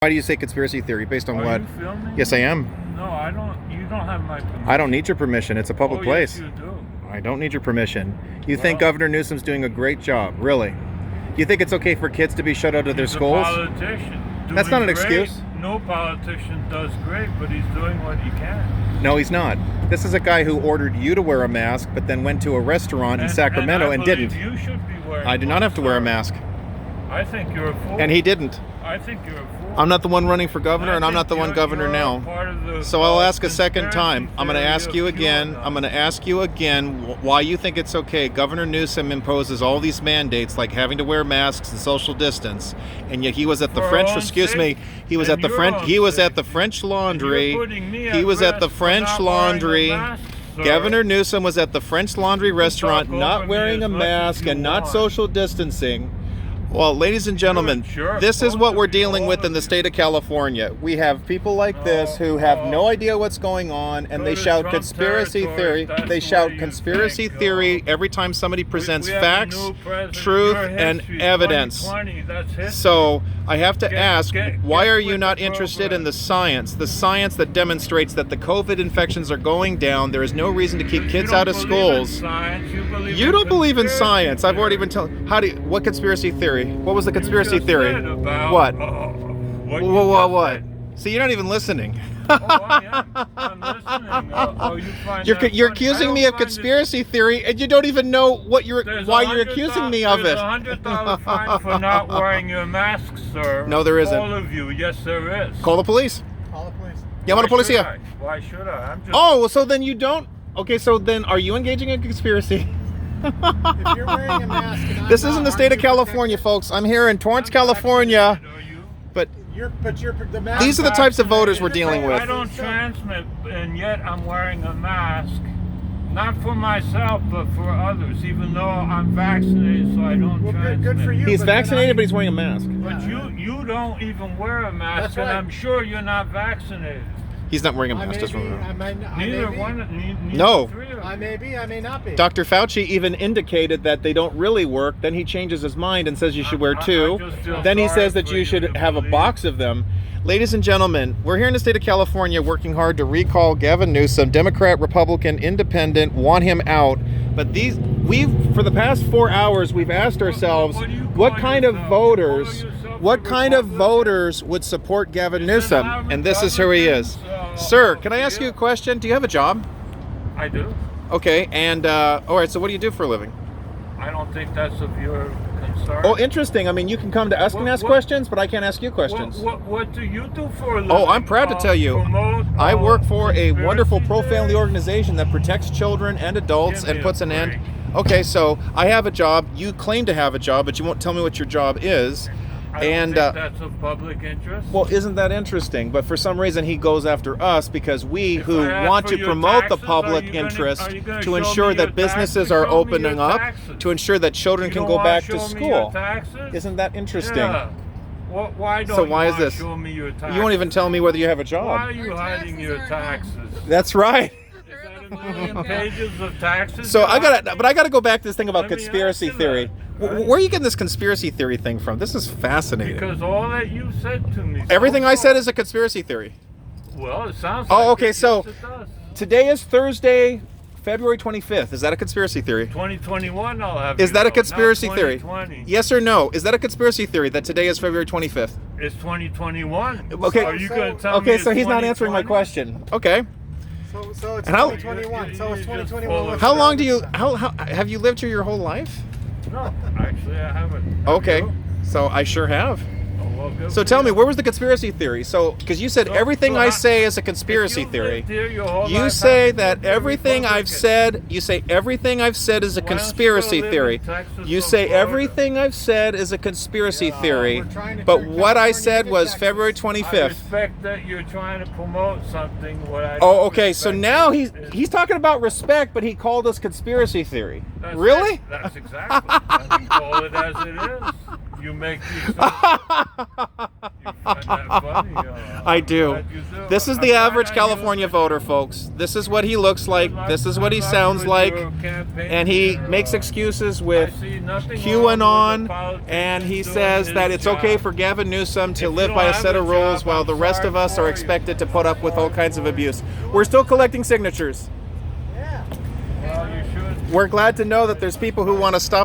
Why do you say conspiracy theory? Based on what? Are you filming? Yes, I am. No, I don't. You don't have my permission. I don't need your permission. It's a public place. Yes, you do. I don't need your permission. You think Governor Newsom's doing a great job, really? You think it's okay for kids to be shut out of their schools? He's a politician. That's not an Doing great. excuse. No politician does great, but he's doing what he can. No, he's not. This is a guy who ordered you to wear a mask, but then went to a restaurant in Sacramento and didn't. You should be wearing. I do not have to wear a mask. I think you're a fool. And he didn't. I think you're a fool. I'm not the one running for governor, and I'm not the one governor now. So I'll ask a second time. I'm going to ask you again. I'm going to ask you again why you think it's okay. Governor Newsom imposes all these mandates, like having to wear masks and social distance, and yet he was at the French. Excuse me. He was at the French. He was at the French Laundry. He was at the French Laundry. Governor Newsom was at the French Laundry restaurant, not wearing a mask and not social distancing. Well, ladies and gentlemen, this is what we're dealing with in the state of California. We have people like this who have no idea what's going on, and they shout conspiracy theory. They shout conspiracy theory every time somebody presents facts, truth, and evidence. So I have to ask, why are you not interested in the science that demonstrates that the COVID infections are going down? There is no reason to keep kids out of schools. You don't believe in science. I've already been telling. What conspiracy theory? What was the conspiracy theory? What? What? See, you're not even listening. I am. I'm listening. You're accusing me of conspiracy theory, and you don't even know why you're accusing me of it. There's a $100 fine for not wearing your mask, sir. No, there isn't. All of you. Yes, there is. Call the police. Call the police. Llama a la policía. Why should I? I'm just... Oh, so then you don't. Okay, so then are you engaging in conspiracy? If you're wearing a mask, and This isn't the state of California, folks. I'm here in Torrance, California. But the mask. these are the types of voters we're dealing with. I don't transmit, and yet I'm wearing a mask. Not for myself, but for others, even though I'm vaccinated, so I don't transmit. Good for you. He's vaccinated, but he's wearing a mask. But you don't even wear a mask, That's right. And I'm sure you're not vaccinated. He's not wearing a mask. Just Neither No. three of us. I may be, I may not be. Dr. Fauci even indicated that they don't really work. Then he changes his mind and says you should wear two. Then he says that you should have a box of them. Ladies and gentlemen, we're here in the state of California working hard to recall Gavin Newsom, Democrat, Republican, Independent, want him out. But for the past 4 hours, we've asked ourselves, what kind of voters would support Gavin Newsom? And this is who he is. Sir, can I ask you a question? Do you have a job? I do. Okay, and all right, so what do you do for a living? I don't think that's of your concern. Oh, interesting. I mean, you can come to us and ask questions, but I can't ask you questions. What do you do for a living? Oh, I'm proud to tell you. I work for a wonderful pro-family organization that protects children and adults and puts an end. Okay, so I have a job. You claim to have a job, but you won't tell me what your job is. I don't think that's of public interest. Well, isn't that interesting? But for some reason, he goes after us because we who want to promote the public interest to ensure that businesses are opening up, to ensure that children can go back to school. Isn't that interesting? Yeah. Why don't So why you is this? show me your taxes? You won't even tell me whether you have a Why job. are you hiding your taxes? That's right. Is that a million pages of taxes? So I gotta go back to this thing about Let me conspiracy ask you theory. that. Where are you getting this conspiracy theory thing from? This is fascinating. Because all that you said to me. Everything I said is a conspiracy theory. Well, it sounds Oh, like okay, it. so- Yes, it does. Today is Thursday, February 25th. Is that a conspiracy theory? 2021, I'll have Is you that a know, conspiracy not theory? 2020. Yes or no? Is that a conspiracy theory that today is February 25th? It's 2021. Okay. Are you going to tell me Okay, it's so he's not answering my 2020? question. Okay. So it's And how- 2021. So it's You're just 2021. full of How long do you how have you lived here your whole life? No, actually, I haven't. Have Okay. you? So I sure have. Oh, well, good So for tell me, you. where was the conspiracy theory? So, because you said So- everything so I how- say is a If conspiracy you've theory. lived here your whole You life, say how that come you're everything I've Republican? said, you say everything I've said is a Why don't you conspiracy go live theory. in Texas You or say Florida? everything I've said is a conspiracy theory. we're trying to But turn what I California said into was Texas. February I 25th. respect that you're trying to promote something. What I Oh, don't okay. So respect now is- he's talking about respect, but he called us conspiracy theory. That's Really? it. That's exactly. I can call it as it is. You make me. You find that funny? I do. Glad you do. This is I'm the glad average I California used it. voter, folks. This is what he looks like. This is what he sounds like. And he makes excuses with QAnon, and he says that it's okay for Gavin Newsom to live by a set of rules while the rest of us are expected to put up with all kinds of abuse. We're still collecting signatures. Yeah. Well, you should. We're glad to know that there's people who want to stop